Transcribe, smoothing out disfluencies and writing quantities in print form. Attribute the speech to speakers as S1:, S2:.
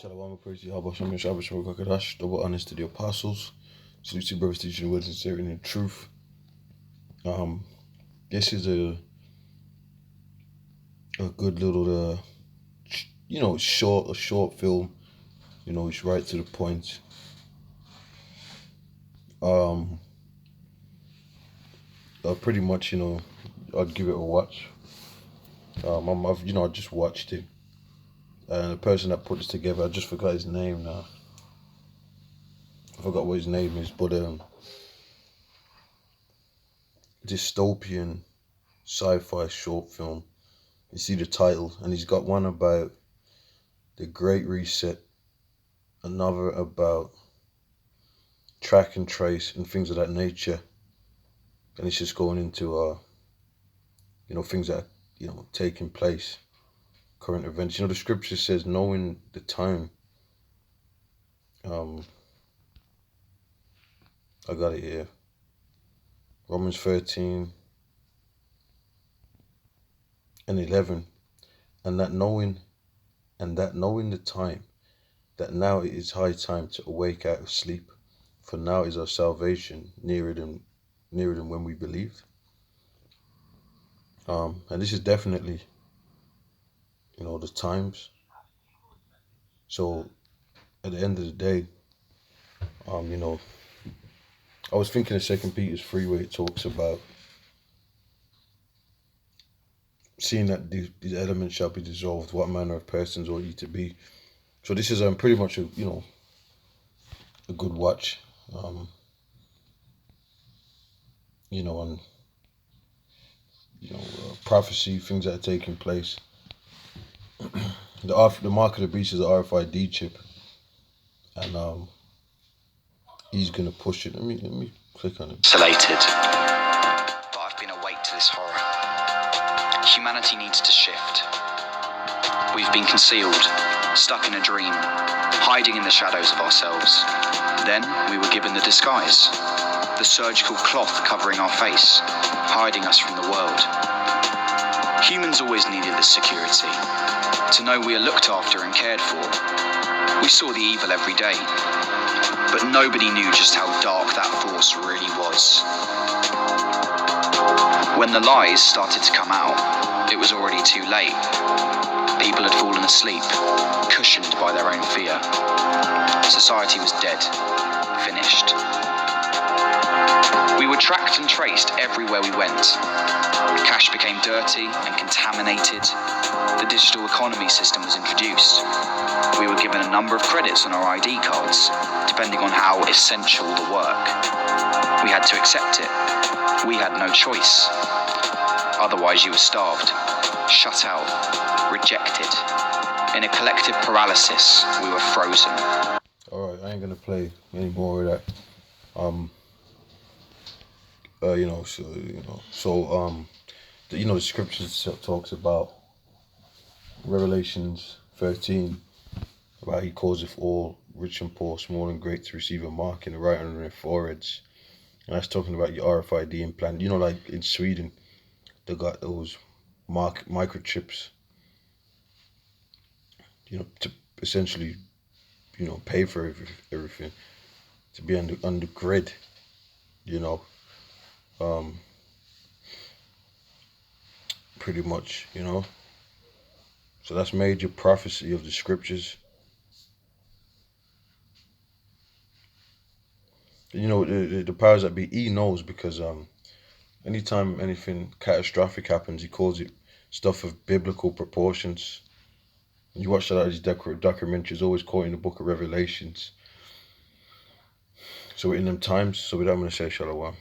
S1: Shalom, praise the Yahweh, Shem Yahshua, Shem Kakadash, double honest to the apostles. Salute to brothers teaching the words and serving in truth. This is a good little, short film. It's right to the point. Pretty much, I'll give it a watch. I just watched it. And the person that put this together, I just forgot his name now. I forgot what his name is, but dystopian sci-fi short film. You see the title, and he's got one about the Great Reset, another about track and trace and things of that nature. And it's just going into things that taking place, current events. The scripture says knowing the time. I got it here. Romans 13 and 11. And that knowing the time, that now it is high time to awake out of sleep, for now is our salvation nearer than when we believed. And this is definitely, the times. So at the end of the day, I was thinking of 2 Peter 3, where it talks about seeing that these elements shall be dissolved, what manner of persons ought ye to be. So this is pretty much a good watch. Prophecy, things that are taking place. The mark of the beast is an RFID chip, and he's gonna push it. Let me click on it.
S2: Isolated, but I've been awake to this horror. Humanity needs to shift. We've been concealed, stuck in a dream, hiding in the shadows of ourselves. Then we were given the disguise, the surgical cloth covering our face, hiding us from the world. Humans always needed this security, to know we are looked after and cared for. We saw the evil every day, but nobody knew just how dark that force really was. When the lies started to come out, it was already too late. People had fallen asleep, cushioned by their own fear. Society was dead, finished. We were tracked and traced everywhere we went. Cash became dirty and contaminated. The digital economy system was introduced. We were given a number of credits on our ID cards, depending on how essential the work. We had to accept it. We had no choice. Otherwise you were starved, shut out, rejected. In a collective paralysis, we were frozen.
S1: Alright, I ain't gonna play any more of that. The scriptures talks about Revelations 13, about he causeth all, rich and poor, small and great, to receive a mark in the right under their foreheads. And that's talking about your RFID implant. Like in Sweden, they got those microchips, to essentially, pay for everything, to be on the grid, pretty much, So that's major prophecy of the scriptures. The powers that be, he knows, because anytime anything catastrophic happens, he calls it stuff of biblical proportions. You watch a lot of these documentaries, always quoting the book of Revelations. So in them times, so with that, I'm going to say shalom.